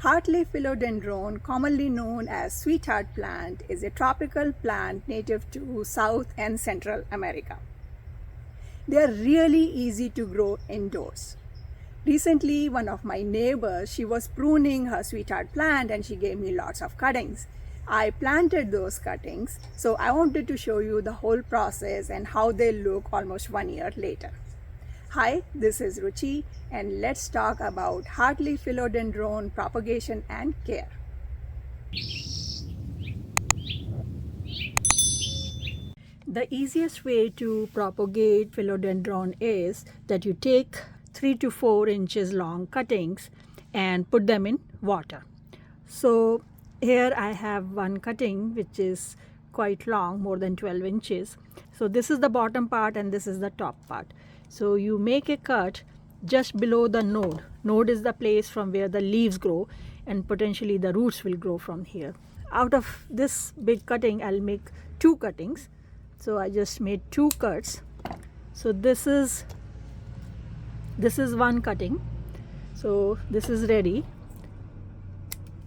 Heartleaf Philodendron, commonly known as sweetheart plant, is a tropical plant native to South and Central America. They are really easy to grow indoors. Recently, one of my neighbors, she was pruning her sweetheart plant and she gave me lots of cuttings. I planted those cuttings, so I wanted to show you the whole process and how they look almost 1 year later. Hi, this is Ruchi, and let's talk about Heartleaf Philodendron propagation and care. The easiest way to propagate philodendron is that you take 3 to 4 inches long cuttings and put them in water. So here I have one cutting which is quite long, more than 12 inches. So this is the bottom part and this is the top part. So you make a cut just below the node. Node is the place from where the leaves grow and potentially the roots will grow from here. Out of this big cutting, I'll make 2 cuttings. So I just made 2 cuts. So this is one cutting. So this is ready.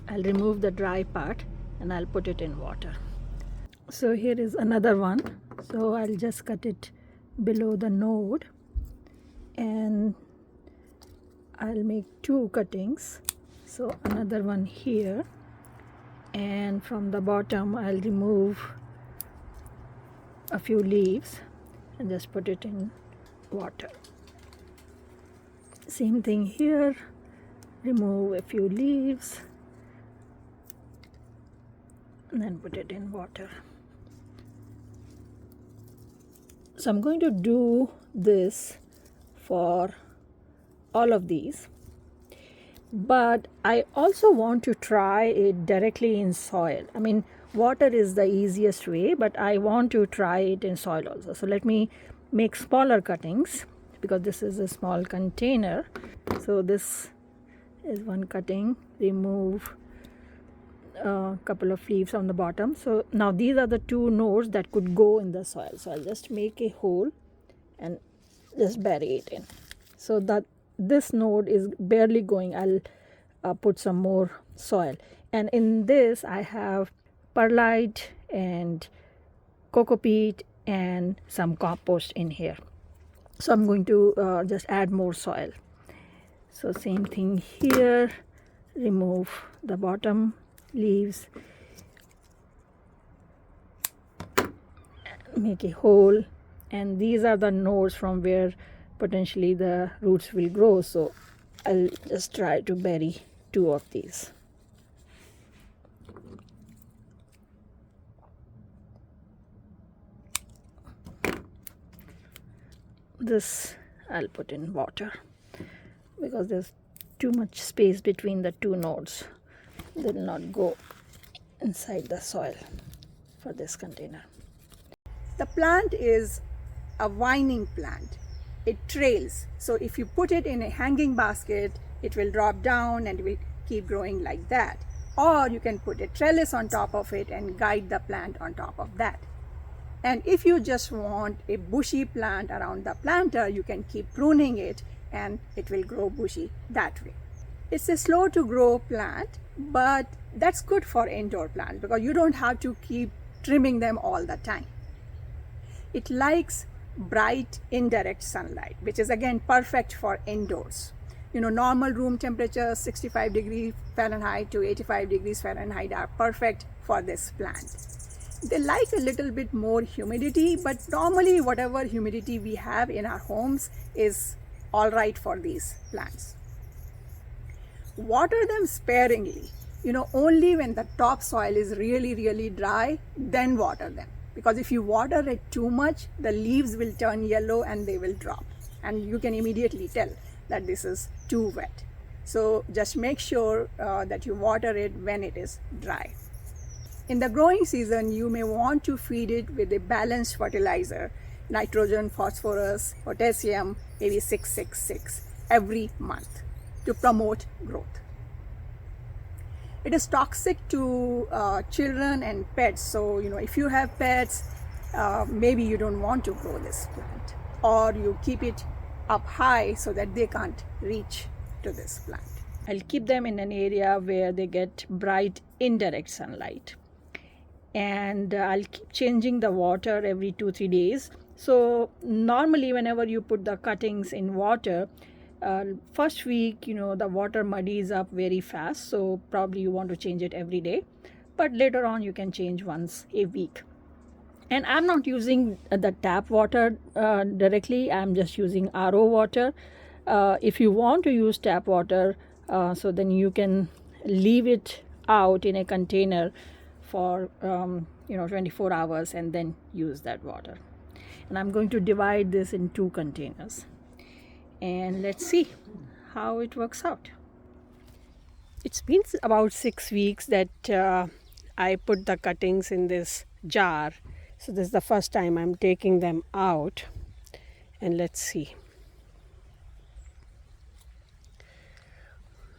I'll remove the dry part and I'll put it in water. So here is another one. So I'll just cut it below the node and I'll make 2 cuttings. So another one here, and from the bottom I'll remove a few leaves and just put it in water. Same thing here, remove a few leaves and then put it in water. So I'm going to do this for all of these, but I also want to try it directly in soil. I mean, water is the easiest way, but I want to try it in soil also. So let me make smaller cuttings because this is a small container. So this is one cutting, remove a couple of leaves on the bottom. So now these are the 2 nodes that could go in the soil. So I'll just make a hole and just bury it in. So that this node is barely going. I'll put some more soil. And in this I have perlite and coco peat and some compost in here. So I'm going to just add more soil. So same thing here, remove the bottom leaves, make a hole, and these are the nodes from where potentially the roots will grow. So I'll just try to bury 2 of these. This I'll put in water because there's too much space between the 2 nodes. They will not go inside the soil for this container. The plant is a vining plant. It trails. So if you put it in a hanging basket, it will drop down and will keep growing like that. Or you can put a trellis on top of it and guide the plant on top of that. And if you just want a bushy plant around the planter, you can keep pruning it and it will grow bushy that way. It's a slow to grow plant, but that's good for indoor plants because you don't have to keep trimming them all the time. It likes bright indirect sunlight, which is again perfect for indoors. You know, normal room temperature 65 degrees Fahrenheit to 85 degrees Fahrenheit are perfect for this plant. They like a little bit more humidity, but normally whatever humidity we have in our homes is all right for these plants. Water them sparingly. You know, only when the topsoil is really dry, then water them. Because if you water it too much, the leaves will turn yellow and they will drop. And you can immediately tell that this is too wet. So just make sure that you water it when it is dry. In the growing season, you may want to feed it with a balanced fertilizer, nitrogen, phosphorus, potassium, maybe 666 every month to promote growth. It is toxic to children and pets. So, you know, if you have pets, maybe you don't want to grow this plant, or you keep it up high so that they can't reach to this plant. I'll keep them in an area where they get bright indirect sunlight. And I'll keep changing the water every 2-3 days. So normally whenever you put the cuttings in water, first week the water muddies up very fast, so probably you want to change it every day, but later on you can change once a week. And I'm not using the tap water directly, I'm just using RO water. If you want to use tap water, so then you can leave it out in a container for 24 hours and then use that water. And I'm going to divide this in 2 containers, and let's see how it works out. It's been about 6 weeks that I put the cuttings in this jar. So this is the first time I'm taking them out, and let's see.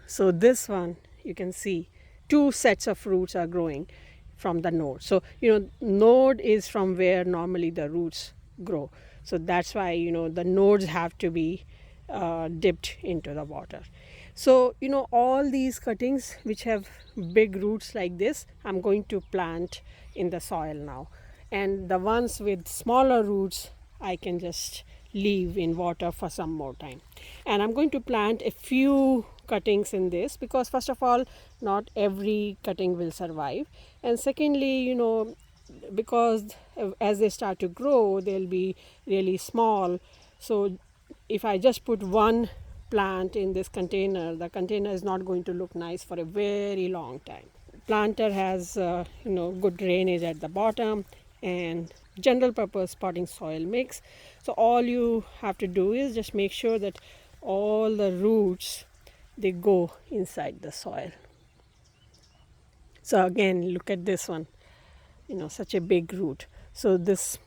So this one, you can see 2 sets of roots are growing from the node. So node is from where normally the roots grow. So that's why the nodes have to be dipped into the water. So all these cuttings which have big roots like this, I'm going to plant in the soil now, and the ones with smaller roots I can just leave in water for some more time. And I'm going to plant a few cuttings in this because first of all, not every cutting will survive, and secondly, because as they start to grow they'll be really small. So if I just put one plant in this container, the container is not going to look nice for a very long time. Planter has good drainage at the bottom and general purpose potting soil mix. So all you have to do is just make sure that all the roots, they go inside the soil. So again, look at this one, such a big root. So this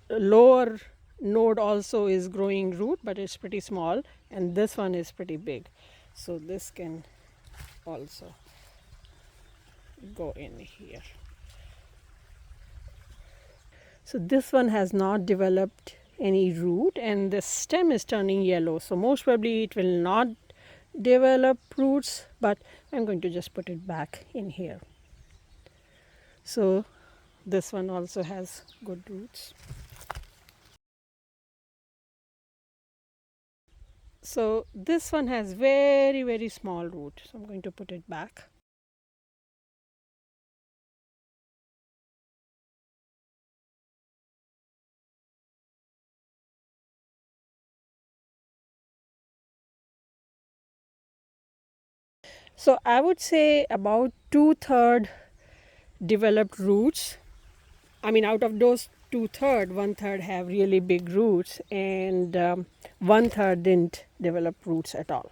lower node also is growing root, but it's pretty small, and this one is pretty big. So this can also go in here. So this one has not developed any root, and the stem is turning yellow, so most probably it will not develop roots, but I'm going to just put it back in here. So this one also has good roots. So this one has very, very small root, so I'm going to put it back. So I would say about 2/3 developed roots. I mean, out of those 2/3, 1/3 have really big roots, and 1/3 didn't develop roots at all.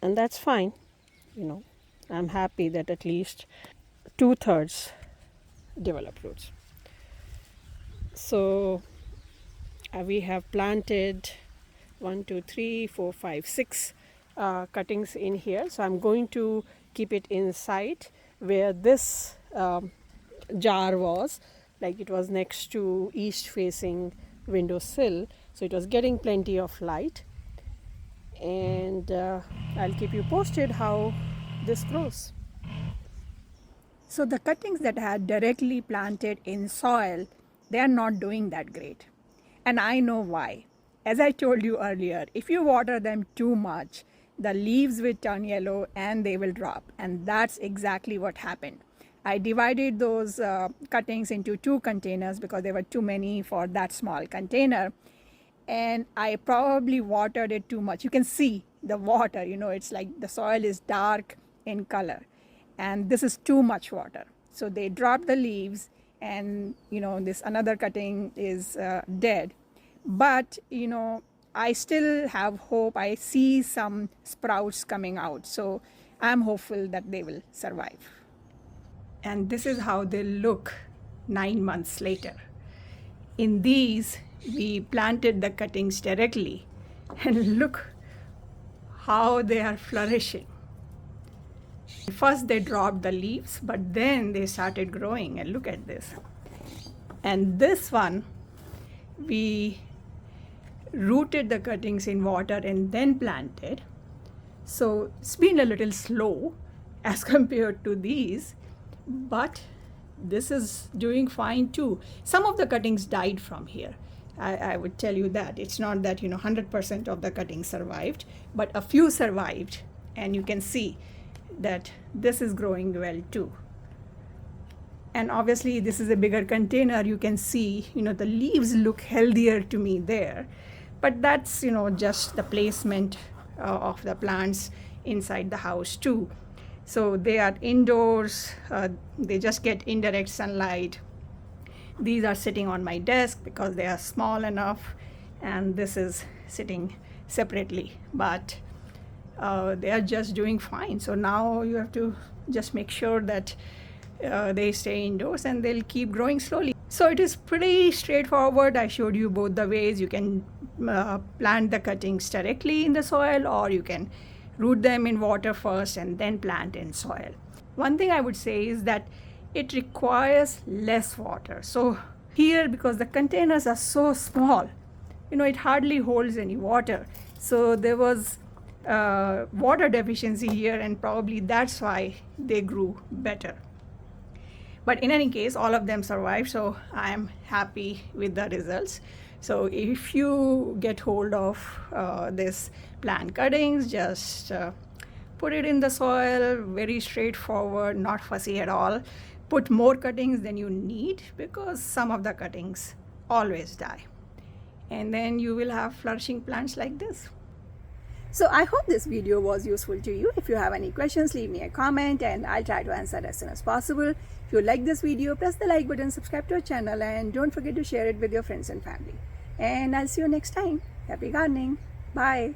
And that's fine. I'm happy that at least 2/3 develop roots. So we have planted 1, 2, 3, 4, 5, 6 cuttings in here. So I'm going to keep it inside where this jar was, like it was next to east facing windowsill, so it was getting plenty of light. And I'll keep you posted how this grows. So the cuttings that are directly planted in soil, they are not doing that great. And I know why. As I told you earlier, if you water them too much, the leaves will turn yellow and they will drop. And that's exactly what happened. I divided those cuttings into 2 containers because there were too many for that small container. And I probably watered it too much. You can see the water, it's like the soil is dark in color. And this is too much water. So they dropped the leaves, and this another cutting is dead. But I still have hope. I see some sprouts coming out, so I'm hopeful that they will survive. And this is how they look 9 months later. In these, we planted the cuttings directly, and look how they are flourishing. First they dropped the leaves, but then they started growing, and look at this. And this one, we rooted the cuttings in water and then planted. So it's been a little slow as compared to these, but this is doing fine too. Some of the cuttings died from here. I would tell you that. It's not that 100% of the cuttings survived, but a few survived, and you can see that this is growing well too. And obviously this is a bigger container. You can see the leaves look healthier to me there, but that's just the placement of the plants inside the house too. So they are indoors, they just get indirect sunlight. These are sitting on my desk because they are small enough, and this is sitting separately, but they are just doing fine. So now you have to just make sure that they stay indoors, and they'll keep growing slowly. So it is pretty straightforward. I showed you both the ways. You can plant the cuttings directly in the soil, or you can root them in water first and then plant in soil. One thing I would say is that it requires less water. So here, because the containers are so small, it hardly holds any water. So there was water deficiency here, and probably that's why they grew better. But in any case, all of them survived, so I'm happy with the results. So if you get hold of this plant cuttings, just put it in the soil, very straightforward, not fussy at all. Put more cuttings than you need, because some of the cuttings always die. And then you will have flourishing plants like this. So I hope this video was useful to you. If you have any questions, leave me a comment and I'll try to answer as soon as possible. If you like this video, press the like button, subscribe to our channel, and don't forget to share it with your friends and family. And I'll see you next time. Happy gardening. Bye.